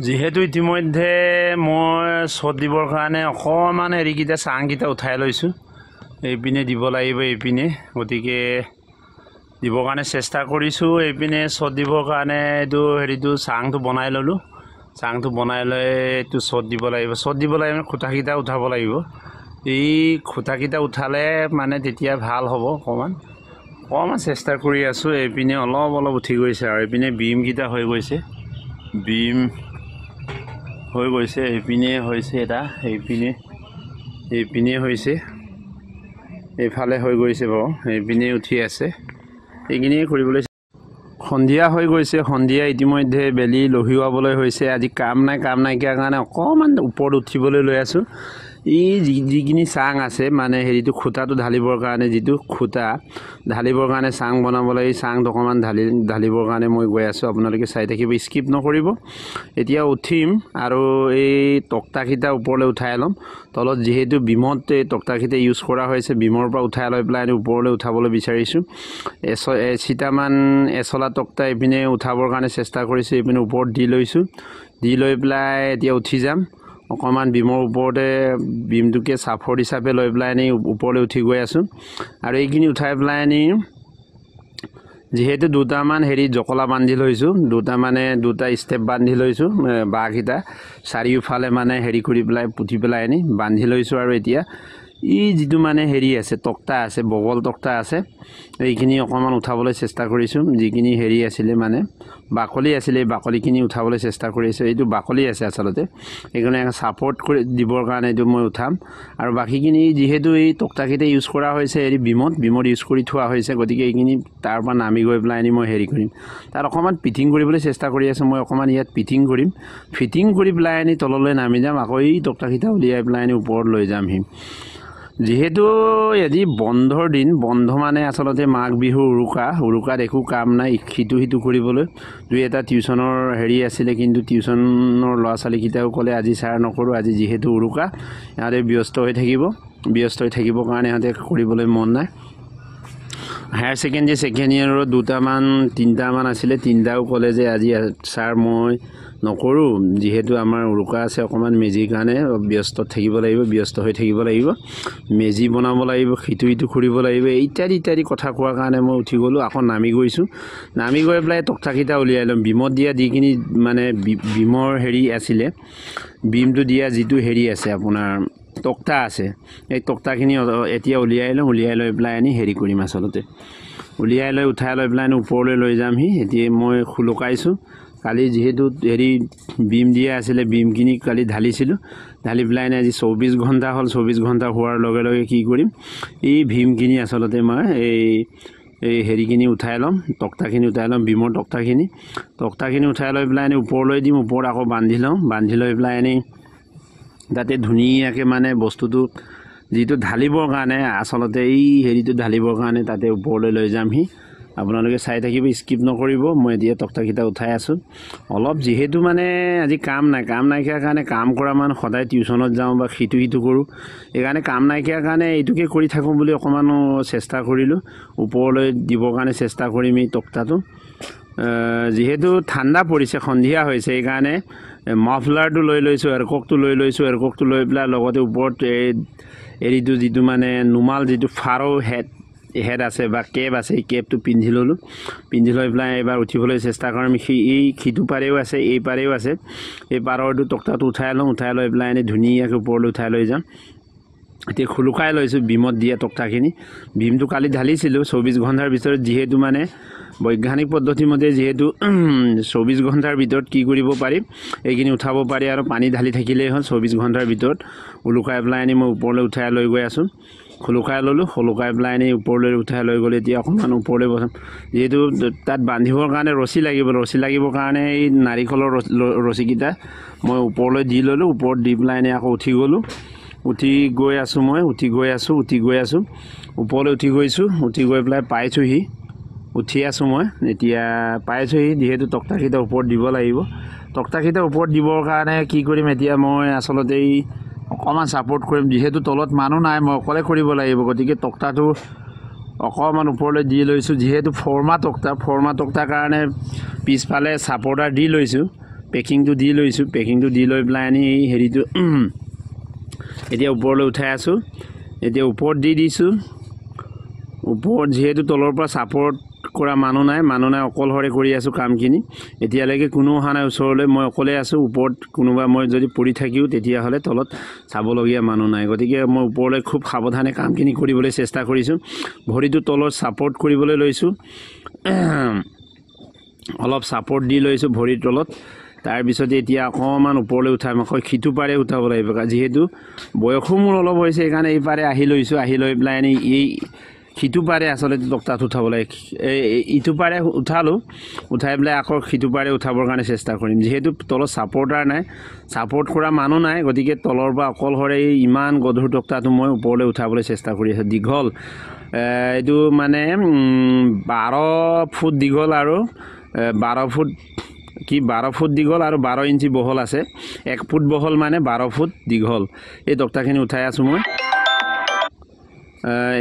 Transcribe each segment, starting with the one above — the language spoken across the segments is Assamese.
যেহেতু ইতিমধ্যে মই ছট দিবৰ কাৰণে অকণমান হেৰিকেইটা চাংকেইটা উঠাই লৈছোঁ এইপিনে দিব লাগিব এইপিনে গতিকে দিবৰ কাৰণে চেষ্টা কৰিছোঁ এইপিনে ছট দিবৰ কাৰণে এইটো হেৰিটো চাংটো বনাই ল'লোঁ চাংটো বনাই লৈ এইটো ছট দিব লাগিব খুঁটাকেইটা উঠাব লাগিব এই খুঁটাকেইটা উঠালে মানে তেতিয়া ভাল হ'ব অকণমান চেষ্টা কৰি আছোঁ এইপিনে অলপ উঠি গৈছে আৰু এইপিনে বিমকেইটা হৈ গৈছে বিম হৈ গৈছে এইপিনে হৈছে এটা এইপিনে হৈছে এইফালে হৈ গৈছে বাৰু এইপিনে উঠি আছে এইখিনিয়ে কৰিবলৈ সন্ধিয়া হৈ গৈছে সন্ধিয়া ইতিমধ্যে বেলি লহিৱাবলৈ হৈছে আজি কাম নাইকিয়াৰ কাৰণে অকণমান ওপৰত উঠিবলৈ লৈ আছোঁ এই যিখিনি চাং আছে মানে হেৰিটো খুঁটাটো ঢালিবৰ কাৰণে যিটো খুঁটা ঢালিবৰ কাৰণে চাং বনাব লাগে চাংটো অকণমান ঢালিবৰ কাৰণে মই গৈ আছোঁ আপোনালোকে চাই থাকিব স্কিপ নকৰিব এতিয়া উঠিম আৰু এই তক্তাকেইটা ওপৰলৈ উঠাই ল'ম তলত যিহেতু বিমত এই তক্তাকেইটা ইউজ কৰা হৈছে বিমৰ পৰা উঠাই লৈ পেলাই ওপৰলৈ উঠাবলৈ বিচাৰিছোঁ চিটামান এচলা তক্তা এইপিনে উঠাবৰ কাৰণে চেষ্টা কৰিছোঁ এইপিনে ওপৰত দি লৈছোঁ দি লৈ পেলাই এতিয়া উঠি যাম অকণমান বিমৰ ওপৰতে বিমটোকে চাপৰ্ট হিচাপে লৈ পেলাই ওপৰলৈ উঠি গৈ আছোঁ আৰু এইখিনি উঠাই পেলাই যিহেতু দুটামান হেৰি জকলা বান্ধি লৈছোঁ দুটা ষ্টেপ বান্ধি লৈছোঁ বাঁহকেইটা চাৰিওফালে মানে হেৰি কৰি পেলাই পুঠি পেলাই বান্ধি লৈছোঁ আৰু এতিয়া এই যিটো মানে হেৰি আছে তক্তা আছে বগল তক্তা আছে এইখিনি অকণমান উঠাবলৈ চেষ্টা কৰিছোঁ যিখিনি হেৰি আছিলে মানে বাকলি আছিলে এই বাকলিখিনি উঠাবলৈ চেষ্টা কৰিছোঁ এইটো বাকলি আছে আচলতে এইকাৰণে ছাপৰ্ট কৰি দিবৰ কাৰণে এইটো মই উঠাম আৰু বাকীখিনি যিহেতু এই তক্তাকেইটা ইউজ কৰা হৈছে হেৰি বিমত ইউজ কৰি থোৱা হৈছে গতিকে এইখিনি তাৰ পৰা নামি গৈ পেলাই মই হেৰি কৰিম তাত অকণমান ফিটিং কৰিবলৈ চেষ্টা কৰি আছোঁ মই অকণমান ইয়াত ফিটিং কৰি পেলাই তললৈ নামি যাম আকৌ এই তক্তাকেইটা উলিয়াই পেলাই ওপৰত লৈ যামহি যিহেতু আজি বন্ধৰ দিন বন্ধ মানে আচলতে মাঘ বিহু উৰুকাত একো কাম নাই সিটো কৰিবলৈ দুই এটা টিউশ্যনৰ হেৰি আছিলে কিন্তু টিউশ্যনৰ ল'ৰা ছোৱালীকেইটাও ক'লে আজি ছাৰ নকৰোঁ আজি যিহেতু উৰুকা ইহঁতে ব্যস্ত হৈ থাকিবৰ কাৰণে ইহঁতে কৰিবলৈ মন নাই হায়াৰ ছেকেণ্ডেৰী ছেকেণ্ড ইয়েৰৰ তিনিটামান আছিলে তিনিটাও ক'লে যে আজি ছাৰ মই নকৰোঁ যিহেতু আমাৰ উৰুকা আছে অকণমান মেজিৰ কাৰণে ব্যস্ত হৈ থাকিব লাগিব মেজি বনাব লাগিব সিটো কৰিব লাগিব ইত্যাদি কথা কোৱাৰ কাৰণে মই উঠি গ'লোঁ আকৌ নামি গৈ পেলাই তক্তাকেইটা উলিয়াই ল'ম বিমত দিয়া যিখিনি মানে বিমৰ হেৰি আছিলে বিমটো দিয়া যিটো হেৰি আছে আপোনাৰ তক্তা আছে এই তক্তাখিনি এতিয়া উলিয়াই লৈ পেলাই হেৰি কৰিম আচলতে উলিয়াই লৈ উঠাই লৈ পেলাই ওপৰলৈ লৈ যামহি এতিয়া মই খুলকাইছোঁ কালি যিহেতু হেৰি বিম দিয়া আছিলে বিমখিনি কালি ঢালিছিলোঁ ঢালি পেলাই আজি 24 ঘণ্টা হ'ল 24 ঘণ্টা হোৱাৰ লগে লগে কি কৰিম এই ভীমখিনি আচলতে মই এই হেৰিখিনি উঠাই ল'ম তক্তাখিনি উঠাই ল'ম বিমৰ তক্তাখিনি উঠাই লৈ পেলাই ওপৰলৈ দিম ওপৰত আকৌ বান্ধি লৈ পেলাই তাতে ধুনীয়াকৈ মানে বস্তুটো যিটো ঢালিবৰ কাৰণে আচলতে এই হেৰিটো ঢালিবৰ কাৰণে তাতে ওপৰলৈ লৈ যামহি আপোনালোকে চাই থাকিব স্কিপ নকৰিব মই এতিয়া তক্তাকেইটা উঠাই আছোঁ অলপ যিহেতু মানে আজি কাম নাইকিয়াৰ কাৰণে কাম কৰা মানুহ সদায় টিউশ্যনত যাওঁ বা সিটো কৰোঁ এইকাৰণে কাম নাইকিয়াৰ কাৰণে এইটোকে কৰি থাকোঁ বুলি অকণমান চেষ্টা কৰিলোঁ ওপৰলৈ দিবৰ কাৰণে চেষ্টা কৰিম এই তক্তাটো যিহেতু ঠাণ্ডা পৰিছে সন্ধিয়া হৈছে সেইকাৰণে মাফলাৰটো লৈ লৈছোঁ এয়াৰককটো লৈ পেলাই লগতে ওপৰত হেৰিটো যিটো মানে নুমাল যিটো ফাৰো হেড আছে বা কেপ আছে এই কেপটো পিন্ধি ল'লোঁ পিন্ধি লৈ পেলাই এবাৰ উঠিবলৈ চেষ্টা কৰিম সিটো পাৰেও আছে এই পাৰেও আছে এই পাৰৰটো তক্তাটো উঠাই লৈ পেলাই ধুনীয়াকৈ ওপৰলৈ উঠাই লৈ যাম এতিয়া খুলুকাই লৈছোঁ বিমত দিয়া তক্তাখিনি বিমটো কালি ঢালিছিলোঁ 24 ঘণ্টাৰ ভিতৰত যিহেতু মানে বৈজ্ঞানিক পদ্ধতি মতে যিহেতু 24 ঘণ্টাৰ ভিতৰত কি কৰিব পাৰি এইখিনি উঠাব পাৰি আৰু পানী ঢালি থাকিলেই হ'ল 24 ঘণ্টাৰ ভিতৰত উলুকাই পেলাই মই ওপৰলৈ উঠাই লৈ গৈ আছোঁ খুলুকাই পেলাই ওপৰলৈ উঠাই লৈ গ'লে এতিয়া অকণমান ওপৰলৈ বহাম যিহেতু তাত বান্ধিবৰ কাৰণে ৰছী লাগিবৰ কাৰণে এই নাৰিকলৰ ৰছীকেইটা মই ওপৰলৈ দি ল'লোঁ ওপৰত দি পেলাই আকৌ উঠি গ'লোঁ উঠি গৈ আছোঁ ওপৰলৈ উঠি গৈ পেলাই পাইছোঁহি উঠি আছোঁ মই এতিয়া পাইছোঁহি যিহেতু তক্তাকেইটা ওপৰত দিব লাগিব তক্তাকেইটা ওপৰত দিবৰ কাৰণে কি কৰিম এতিয়া মই আচলতে এই অকণমান ছাপৰ্ট কৰিম যিহেতু তলত মানুহ নাই মই অকলে কৰিব লাগিব গতিকে তক্তাটো অকণমান ওপৰলৈ দি লৈছোঁ যিহেতু ফৰ্মা তক্তাৰ কাৰণে পিছফালে ছাপৰ্টাৰ দি লৈছোঁ পেকিংটো দি লৈছোঁ পেকিংটো দি লৈ পেলাই আনি হেৰিটো এতিয়া ওপৰলৈ উঠাই আছোঁ এতিয়া ওপৰত দি দিছোঁ ওপৰত যিহেতু তলৰ পৰা ছাপৰ্ট কৰা মানুহ নাই অকলশৰে কৰি আছোঁ কামখিনি এতিয়ালৈকে কোনো অহা নাই ওচৰলৈ মই অকলে আছোঁ ওপৰত কোনোবা মই যদি পৰি থাকিও তেতিয়াহ'লে তলত চাবলগীয়া মানুহ নাই গতিকে মই ওপৰলৈ খুব সাৱধানে কামখিনি কৰিবলৈ চেষ্টা কৰিছোঁ ভৰিটো তলত ছাপৰ্ট কৰিবলৈ লৈছোঁ অলপ ছাপৰ্ট দি লৈছোঁ ভৰিৰ তলত তাৰপিছত এতিয়া অকণমান ওপৰলৈ উঠাম আকৌ সিটো পাৰে উঠাব লাগিব যিহেতু বয়সো মোৰ অলপ হৈছে সেইকাৰণে এই পাৰে আহি লৈছোঁ আহি লৈ পেলাই এই সিটো পাৰে আচলতে তক্তাত উঠাব লাগে ইটো পাৰে উঠালোঁ উঠাই পেলাই আকৌ সিটো পাৰে উঠাবৰ কাৰণে চেষ্টা কৰিম যিহেতু তলত ছাপৰ্টাৰ নাই ছাপৰ্ট কৰা মানুহ নাই গতিকে তলৰ পৰা অকলশৰে ইমান গধুৰ তক্তাটো মই ওপৰলৈ উঠাবলৈ চেষ্টা কৰি আছোঁ দীঘল এইটো মানে 12 ফুট দীঘল আৰু 12 ফুট দীঘল আৰু 12 ইঞ্চি বহল আছে 1 ফুট বহল মানে 12 ফুট দীঘল এই তক্তাখিনি উঠাই আছোঁ মই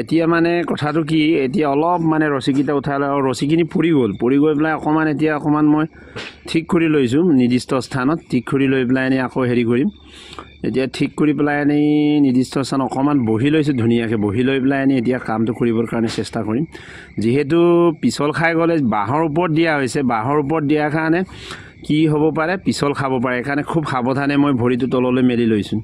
এতিয়া মানে কথাটো কি এতিয়া অলপ মানে ৰছীকেইটা উঠালে আৰু ৰছীখিনি পৰি গৈ পেলাই অকণমান মই ঠিক কৰি লৈছোঁ নিৰ্দিষ্ট স্থানত ঠিক কৰি লৈ পেলাই আকৌ হেৰি কৰিম এতিয়া ঠিক কৰি পেলাই নিৰ্দিষ্ট স্থানত অকণমান বহি লৈছোঁ ধুনীয়াকৈ বহি লৈ পেলাই এতিয়া কামটো কৰিবৰ কাৰণে চেষ্টা কৰিম যিহেতু পিছল খাই গ'লে বাঁহৰ ওপৰত দিয়া হৈছে বাঁহৰ ওপৰত দিয়াৰ কাৰণে কি হ'ব পাৰে পিছল খাব পাৰে সেইকাৰণে খুব সাৱধানে মই ভৰিটো তললৈ মেলি লৈছোঁ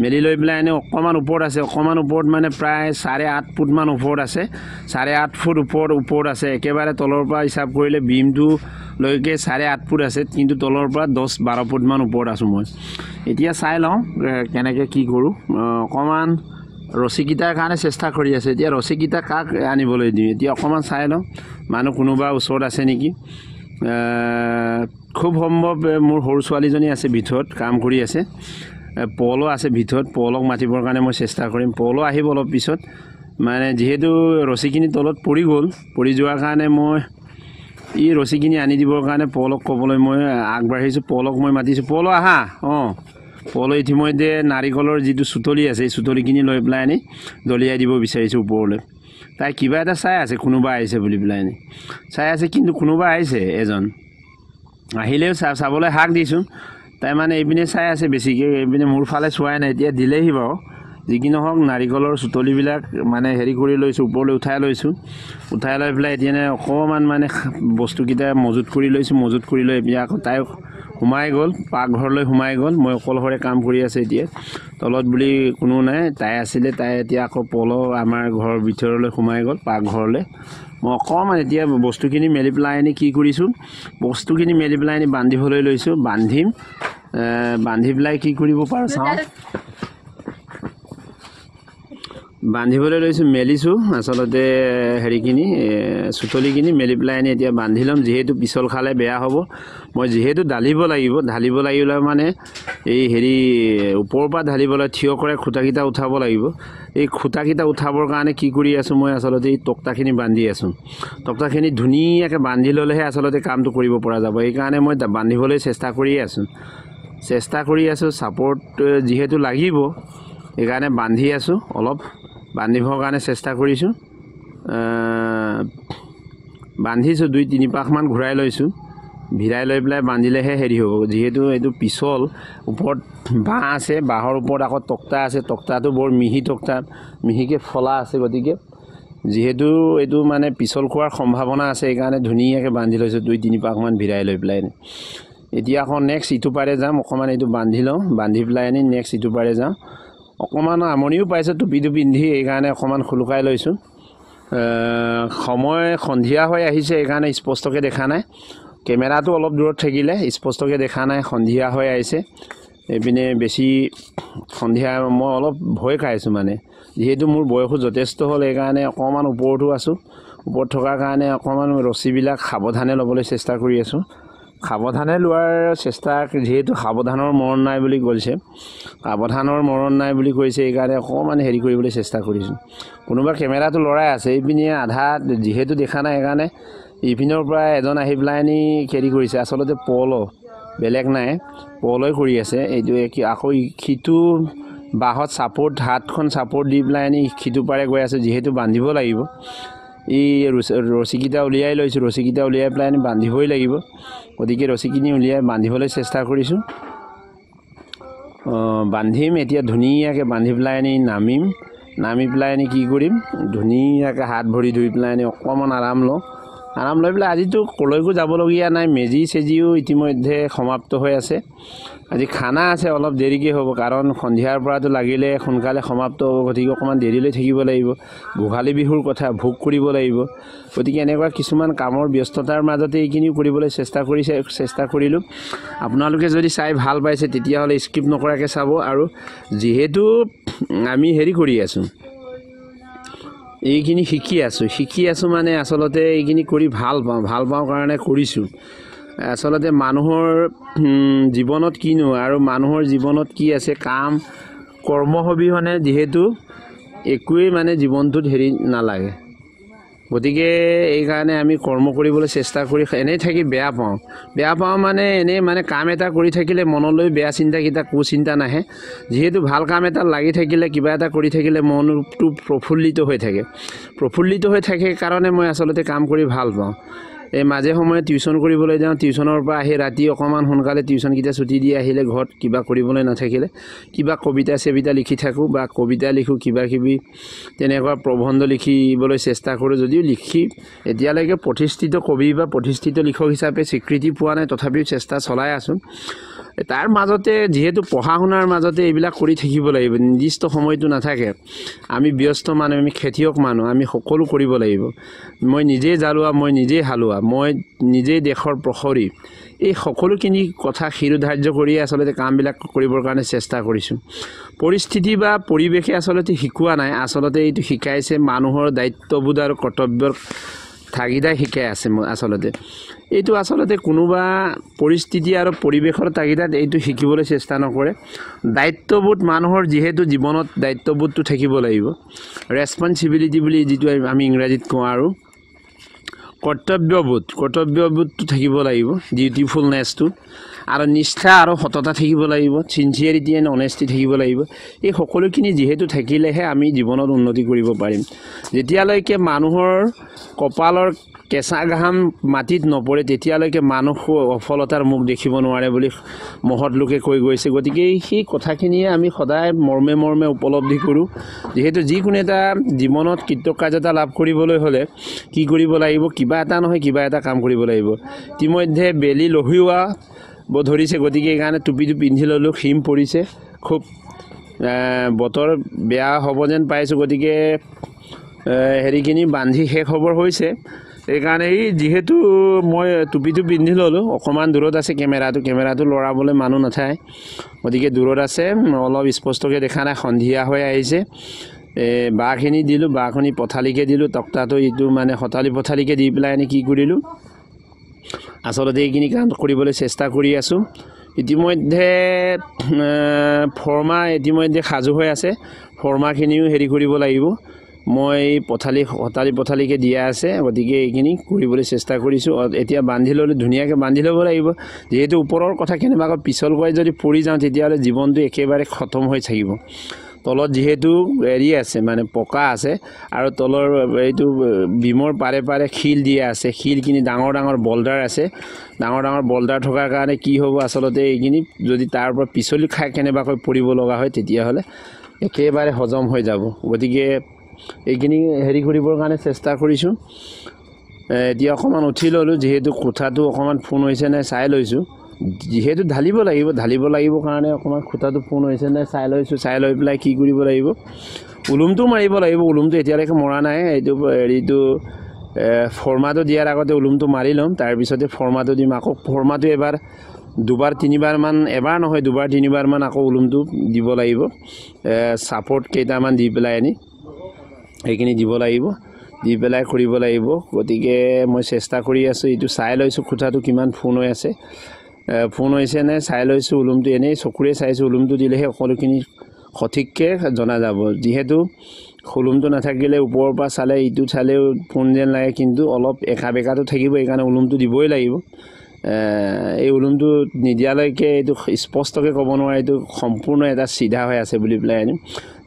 মেলি লৈ পেলাই অকণমান ওপৰত আছে অকণমান ওপৰত মানে প্ৰায় 8.5 ফুটমান ওপৰত আছে 8.5 ফুট ওপৰত আছে একেবাৰে তলৰ পৰা হিচাপ কৰিলে বিমটো লৈকে 8.5 ফুট আছে কিন্তু তলৰ পৰা 10-12 ফুটমান ওপৰত আছোঁ মই এতিয়া চাই লওঁ কেনেকৈ কি কৰোঁ অকণমান ৰছীকেইটাৰ কাৰণে চেষ্টা কৰি আছে এতিয়া ৰছীকেইটা কাক আনিবলৈ দিওঁ এতিয়া অকণমান চাই লওঁ মানুহ কোনোবা ওচৰত আছে নেকি খুব সম্ভৱ মোৰ সৰু ছোৱালীজনী আছে ভিতৰত কাম কৰি আছে পলো আছে ভিতৰত পলক মাতিবৰ কাৰণে মই চেষ্টা কৰিম পলো আহিব অলপ পিছত মানে যিহেতু ৰছীখিনি তলত পৰি যোৱাৰ কাৰণে মই এই ৰছীখিনি আনি দিবৰ কাৰণে পলক ক'বলৈ মই আগবাঢ়িছোঁ পলক মই মাতিছোঁ পলো আহা পলো ইতিমধ্যে নাৰিকলৰ যিটো চুতলি আছে এই চুতলিখিনি লৈ পেলাই দলিয়াই দিব বিচাৰিছোঁ ওপৰলৈ তাই কিবা এটা চাই আছে কোনোবা আহিছে বুলি পেলাই চাই আছে কিন্তু কোনোবা আহিছে এজন আহিলেও চাবলৈ হাক দিছোঁ তাই মানে এইপিনে চাই আছে বেছিকৈ এইপিনে মোৰ ফালে চোৱাই নাই এতিয়া দিলেহি বাৰু যি কি নহওক নাৰিকলৰ চুতলিবিলাক মানে হেৰি কৰি লৈছোঁ ওপৰলৈ উঠাই লৈ পেলাই এতিয়া অকণমান মানে বস্তুকেইটা মজুত কৰি লৈছোঁ মজুত কৰি লৈ এতিয়া আকৌ তাই সোমাই গ'ল পাকঘৰলৈ সোমাই গ'ল মই অকলশৰে কাম কৰি আছোঁ এতিয়া তলত বুলি কোনো নাই তাই আছিলে তাই এতিয়া আকৌ পলো আমাৰ ঘৰৰ ভিতৰলৈ সোমাই গ'ল পাকঘৰলৈ মই অকণমান এতিয়া বস্তুখিনি মেলি পেলাই কি কৰিছোঁ বস্তুখিনি মেলি পেলাই বান্ধিবলৈ লৈছোঁ বান্ধি পেলাই কি কৰিব পাৰোঁ চাওঁ বান্ধিবলৈ লৈছোঁ মেলিছোঁ আচলতে হেৰিখিনি চুতলিখিনি মেলি পেলাই এতিয়া বান্ধি ল'ম যিহেতু পিছল খালে বেয়া হ'ব মই যিহেতু ঢালিব লাগিলে মানে এই হেৰি ওপৰৰ পৰা ঢালিবলৈ থিয় কৰে খুঁটাকেইটা উঠাব লাগিব এই খুঁটাকেইটা উঠাবৰ কাৰণে কি কৰি আছোঁ মই আচলতে এই তক্তাখিনি বান্ধি আছোঁ তক্তাখিনি ধুনীয়াকৈ বান্ধি ল'লেহে আচলতে কামটো কৰিব পৰা যাব সেইকাৰণে মই বান্ধিবলৈ চেষ্টা কৰি আছোঁ ছাপৰ্ট যিহেতু লাগিব সেইকাৰণে বান্ধি আছোঁ অলপ বান্ধিবৰ কাৰণে চেষ্টা কৰিছোঁ বান্ধিছোঁ 2-3 পাকমান ঘূৰাই লৈছোঁ ভিৰাই লৈ পেলাই বান্ধিলেহে হেৰি হ'ব যিহেতু এইটো পিছল ওপৰত বাঁহ আছে বাঁহৰ ওপৰত আকৌ তক্তা আছে তক্তাটো বৰ মিহিকৈ ফলা আছে গতিকে যিহেতু এইটো মানে পিছল খোৱাৰ সম্ভাৱনা আছে সেইকাৰণে ধুনীয়াকৈ বান্ধি লৈছোঁ 2-3 পাকমান ভিৰাই লৈ পেলাই এতিয়া আকৌ নেক্সট ইটো পাৰে যাম অকণমান এইটো বান্ধি লওঁ বান্ধি পেলাই নেক্সট ইটো পাৰে যাওঁ অকণমান আমনিও পাইছোঁ টুপিটো পিন্ধি সেইকাৰণে অকণমান খুলুকাই লৈছোঁ সময় সন্ধিয়া হৈ আহিছে সেইকাৰণে স্পষ্টকৈ দেখা নাই কেমেৰাটো অলপ দূৰত থাকিলে স্পষ্টকৈ দেখা নাই সন্ধিয়া হৈ আহিছে এইপিনে বেছি সন্ধিয়া মই অলপ ভয় খাইছোঁ মানে যিহেতু মোৰ বয়সো যথেষ্ট হ'ল সেইকাৰণে অকণমান ওপৰতো আছোঁ ওপৰত থকাৰ কাৰণে অকণমান ৰছীবিলাক সাৱধানে ল'বলৈ চেষ্টা কৰি আছোঁ সাৱধানে লোৱাৰ চেষ্টা যিহেতু সাৱধানৰ মৰণ নাই বুলি কৈছে সেইকাৰণে অকণমান হেৰি কৰিবলৈ চেষ্টা কৰিছোঁ কোনোবা কেমেৰাটো লৰাই আছে এইপিনে আধা যিহেতু দেখা নাই সেইকাৰণে ইপিনৰ পৰা এজন আহি পেলাই হেৰি কৰিছে আচলতে পলো বেলেগ নাই পলই কৰি আছে এইটো আকৌ সিটো বাঁহত হাতখন ছাপৰ্ট দি পেলাই সিটো পাৰে গৈ আছে যিহেতু বান্ধিব লাগিব এই ৰছীকেইটা উলিয়াই লৈছোঁ ৰছীকেইটা উলিয়াই পেলাই বান্ধিবই লাগিব গতিকে ৰছীখিনি উলিয়াই বান্ধিবলৈ চেষ্টা কৰিছোঁ বান্ধিম এতিয়া ধুনীয়াকৈ বান্ধি পেলাই নামি পেলাই কি কৰিম ধুনীয়াকৈ হাত ভৰি ধুই পেলাই অকণমান আৰাম লৈ পেলাই আজিতো কলৈকো যাবলগীয়া নাই মেজি চেজিও ইতিমধ্যে সমাপ্ত হৈ আছে আজি খানা আছে অলপ দেৰিকৈ হ'ব কাৰণ সন্ধিয়াৰ পৰাটো লাগিলে সোনকালে সমাপ্ত হ'ব গতিকে অকণমান দেৰিলৈ থাকিব লাগিব ভোগালী বিহুৰ কথা ভোগ কৰিব লাগিব গতিকে এনেকুৱা কিছুমান কামৰ ব্যস্ততাৰ মাজতে এইখিনিও কৰিবলৈ চেষ্টা কৰিলোঁ আপোনালোকে যদি চাই ভাল পাইছে তেতিয়াহ'লে স্কিপ নকৰাকৈ চাব আৰু যিহেতু আমি হেৰি কৰি আছোঁ এইখিনি শিকি আছোঁ মানে আচলতে এইখিনি কৰি ভাল পাওঁ কাৰণে কৰিছোঁ আচলতে মানুহৰ জীৱনত কিনো আৰু মানুহৰ জীৱনত কি আছে কাম কৰ্ম অবিহনে যিহেতু একোৱেই মানে জীৱনটোত হেৰি নালাগে গতিকে এই কাৰণে আমি কৰ্ম কৰিবলৈ চেষ্টা কৰি এনেই থাকি বেয়া পাওঁ মানে এনেই মানে কাম এটা কৰি থাকিলে মনলৈ বেয়া চিন্তাকেইটা কুচিন্তা নাহে যিহেতু ভাল কাম এটা লাগি থাকিলে কিবা এটা কৰি থাকিলে মনটো প্ৰফুল্লিত হৈ থাকে কাৰণে মই আচলতে কাম কৰি ভাল পাওঁ এই মাজে সময়ে টিউচন কৰিবলৈ যাওঁ টিউচনৰ পৰা আহি ৰাতি অকণমান সোনকালে টিউচনকেইটা ছুটি দি আহিলে ঘৰত কিবা কৰিবলৈ নাথাকিলে কিবা কবিতা লিখি থাকোঁ বা কবিতা লিখোঁ কিবাকিবি তেনেকুৱা প্ৰবন্ধ লিখিবলৈ চেষ্টা কৰোঁ যদিও লিখি এতিয়ালৈকে প্ৰতিষ্ঠিত কবি বা প্ৰতিষ্ঠিত লিখক হিচাপে স্বীকৃতি পোৱা নাই তথাপিও চেষ্টা চলাই আছোঁ তাৰ মাজতে যিহেতু পঢ়া শুনাৰ মাজতে এইবিলাক কৰি থাকিব লাগিব নিৰ্দিষ্ট সময়টো নাথাকে আমি ব্যস্ত মানুহ আমি খেতিয়ক মানুহ আমি সকলো কৰিব লাগিব মই নিজেই জালুৱা মই নিজেই হালোৱা মই নিজেই দেশৰ প্ৰহৰী এই সকলোখিনি কথা শিৰোধাৰ্য কৰি আচলতে কামবিলাক কৰিবৰ কাৰণে চেষ্টা কৰিছোঁ পৰিস্থিতি বা পৰিৱেশে আচলতে শিকোৱা নাই আচলতে এইটো শিকাইছে মানুহৰ দায়িত্ববোধ আৰু কৰ্তব্যৰ তাগিদা শিকাই আছে আচলতে এইটো আচলতে কোনোবা পৰিস্থিতি আৰু পৰিৱেশৰ তাগিদাত এইটো শিকিবলৈ চেষ্টা নকৰে দায়িত্ববোধ মানুহৰ যিহেতু জীৱনত দায়িত্ববোধটো থাকিব লাগিব ৰেছপন্সিবিলিটি বুলি যিটো আমি ইংৰাজীত কওঁ আৰু কৰ্তব্যবোধটো থাকিব লাগিব ডিউটিফুলনেছটো আৰু নিষ্ঠা আৰু সততা থাকিব লাগিব চিনচিয়াৰিটি এণ্ড অনেষ্টি থাকিব লাগিব এই সকলোখিনি যিহেতু থাকিলেহে আমি জীৱনত উন্নতি কৰিব পাৰিম যেতিয়ালৈকে মানুহৰ কপালৰ কেঁচা ঘাম মাটিত নপৰে তেতিয়ালৈকে মানুহ সফলতাৰ মুখ দেখিব নোৱাৰে বুলি মহৎ লোকে কৈ গৈছে গতিকে সেই কথাখিনিয়ে আমি সদায় মৰ্মে উপলব্ধি কৰোঁ যিহেতু যিকোনো এটা জীৱনত কৃতকাৰ্যতা লাভ কৰিবলৈ হ'লে কি কৰিব লাগিব কিবা এটা নহয় কিবা এটা কাম কৰিব লাগিব ইতিমধ্যে বেলি লহিওৱা ধৰিছে গতিকে এইকাৰণে টুপিটো পিন্ধি ল'লোঁ হিম পৰিছে খুব বতৰ বেয়া হ'ব যেন পাইছোঁ গতিকে হেৰিখিনি বান্ধি শেষ হ'বৰ হৈছে এইকাৰণে যিহেতু মই টুপিটো পিন্ধি ল'লোঁ অকণমান দূৰত আছে কেমেৰাটো লৰাবলৈ মানুহ নাথাকে গতিকে দূৰত আছে অলপ স্পষ্টকৈ দেখা নাই সন্ধিয়া হৈ আহিছে বাঁহখিনি দিলোঁ বাঁহখিনি পথালিকৈ দিলোঁ তক্তাটো এইটো মানে হতালি পথালিকৈ দি পেলাই কি কৰিলোঁ আচলতে এইখিনি কাম কৰিবলৈ চেষ্টা কৰি আছোঁ ইতিমধ্যে ফৰ্মা সাজু হৈ আছে ফৰ্মাখিনিও হেৰি কৰিব লাগিব মই হতালি পথালিকৈ দিয়া আছে গতিকে এইখিনি কৰিবলৈ চেষ্টা কৰিছোঁ এতিয়া বান্ধি ল'লোঁ ধুনীয়াকৈ বান্ধি ল'ব লাগিব যিহেতু ওপৰৰ কথা কেনেবাকৈ পিছলকৈ যদি পৰি যাওঁ তেতিয়াহ'লে জীৱনটো একেবাৰে খতম হৈ থাকিব তলত যিহেতু হেৰি আছে মানে পকা আছে আৰু তলৰ এইটো বিমৰ পাৰে শিল দিয়া আছে শিলখিনি ডাঙৰ বল্ডাৰ আছে ডাঙৰ বল্ডাৰ থকাৰ কাৰণে কি হ'ব আচলতে এইখিনি যদি তাৰ পৰা পিছলি খাই কেনেবাকৈ পৰিব লগা হয় তেতিয়াহ'লে একেবাৰে হজম হৈ যাব গতিকে এইখিনি হেৰি কৰিবৰ কাৰণে চেষ্টা কৰিছোঁ এতিয়া অকণমান উঠি ল'লোঁ যিহেতু কোঠাটো অকণমান ফোন হৈছে নাই চাই লৈছোঁ যিহেতু ঢালিব লাগিব কাৰণে অকণমান খুঁটাটো ফোন হৈছে নাই চাই লৈছোঁ চাই লৈ পেলাই কি কৰিব লাগিব উলুমটো মাৰিব লাগিব উলুমটো এতিয়ালৈকে মৰা নাই এইটো হেৰিটো ফৰ্মাটো দিয়াৰ আগতে উলুমটো মাৰি ল'ম তাৰপিছতে ফৰ্মাটো দিম আকৌ ফৰ্মাটো এবাৰ দুবাৰ তিনিবাৰমান এবাৰ নহয় দুবাৰ তিনিবাৰমান আকৌ উলুমটো দিব লাগিব ছাপৰ্ট কেইটামান দি পেলাই সেইখিনি দিব লাগিব দি পেলাই কৰিব লাগিব গতিকে মই চেষ্টা কৰি আছোঁ এইটো চাই লৈছোঁ খুঁটাটো কিমান ফোন হৈ আছে ফোন হৈছে নে চাই লৈছোঁ উলুমটো এনেই চকুৰে চাইছোঁ উলুমটো দিলেহে সকলোখিনি সঠিককৈ জনা যাব যিহেতু উলুমটো নাথাকিলে ওপৰৰ পৰা চালে ইটো চালেও ফোন যেন লাগে কিন্তু অলপ একা বেকাটো থাকিব এইকাৰণে উলুমটো দিবই লাগিব এই ওলুমটো নিদিয়ালৈকে এইটো স্পষ্টকৈ ক'ব নোৱাৰে এইটো সম্পূৰ্ণ এটা চিধা হৈ আছে বুলি পেলাই আনিম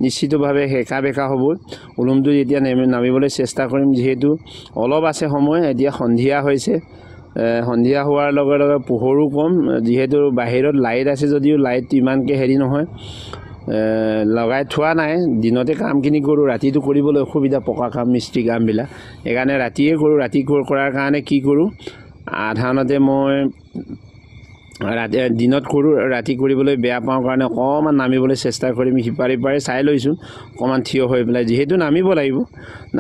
নিশ্চিতভাৱে হেকা বেকা হ'ব ওলুমটো যেতিয়া নামিবলৈ চেষ্টা কৰিম যিহেতু অলপ আছে সময় এতিয়া সন্ধিয়া হৈছে সন্ধিয়া হোৱাৰ লগে লগে পোহৰো কম যিহেতু বাহিৰত লাইট আছে যদিও লাইট ইমানকৈ হেৰি নহয় লগাই থোৱা নাই দিনতে কামখিনি কৰোঁ ৰাতিটো কৰিবলৈ অসুবিধা পকা কাম মিস্ত্ৰী কামবিলাক সেইকাৰণে ৰাতিয়ে কৰোঁ ৰাতি কৰাৰ কাৰণে কি কৰোঁ সাধাৰণতে মই ৰাতি দিনত কৰোঁ ৰাতি কৰিবলৈ বেয়া পাওঁ কাৰণে অকণমান নামিবলৈ চেষ্টা কৰিম সিপাৰি পাৰে চাই লৈছোঁ অকণমান থিয় হৈ পেলাই যিহেতু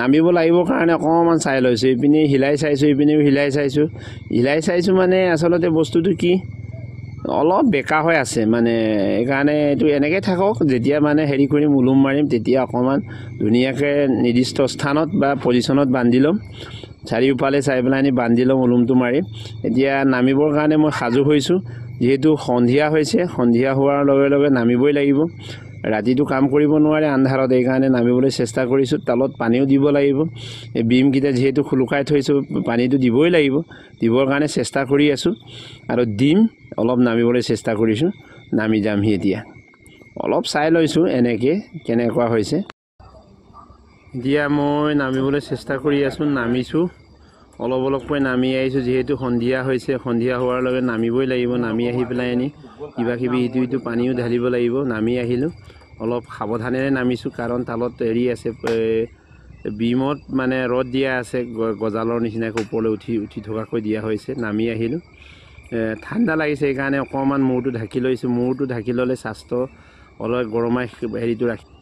নামিব লাগিব কাৰণে অকণমান চাই লৈছোঁ এইপিনে হিলাই চাইছোঁ এইপিনেও হিলাই চাইছোঁ মানে আচলতে বস্তুটো কি অলপ বেকা হৈ আছে মানে সেইকাৰণে এইটো এনেকৈ থাকক যেতিয়া মানে হেৰি কৰিম ওলুম মাৰিম তেতিয়া অকণমান ধুনীয়াকৈ নিৰ্দিষ্ট স্থানত বা পজিশ্যনত বান্ধি ল'ম চাৰিওফালে চাই পেলাই আনি বান্ধি ল'ম ওলুমটো মাৰি এতিয়া নামিবৰ কাৰণে মই সাজু হৈছোঁ যিহেতু সন্ধিয়া হৈছে সন্ধিয়া হোৱাৰ লগে লগে নামিবই লাগিব ৰাতিটো কাম কৰিব নোৱাৰে আন্ধাৰত এইকাৰণে নামিবলৈ চেষ্টা কৰিছোঁ তলত পানীও দিব লাগিব এই বিমকেইটা যিহেতু খুলুকাই থৈছোঁ পানীটো দিবই লাগিব দিবৰ কাৰণে চেষ্টা কৰি আছোঁ আৰু দিম অলপ নামিবলৈ চেষ্টা কৰিছোঁ নামি যামহি এতিয়া অলপ চাই লৈছোঁ এনেকৈ কেনেকুৱা হৈছে এতিয়া মই নামিবলৈ চেষ্টা কৰি আছোঁ নামিছোঁ অলপকৈ নামি আহিছোঁ যিহেতু সন্ধিয়া হৈছে সন্ধিয়া হোৱাৰ লগে নামিবই লাগিব নামি আহি পেলাই আনি কিবা কিবি ইটো পানীও ঢালিব লাগিব নামি আহিলোঁ অলপ সাৱধানেৰে নামিছোঁ কাৰণ তালত হেৰি আছে বিমত মানে ৰদ দিয়া আছে গজালৰ নিচিনাকৈ ওপৰলৈ উঠি থকাকৈ দিয়া হৈছে নামি আহিলোঁ ঠাণ্ডা লাগিছে সেইকাৰণে অকণমান মূৰটো ঢাকি লৈছোঁ মূৰটো ঢাকি ল'লে স্বাস্থ্য অলপ গৰমাই হেৰিটো ৰাখি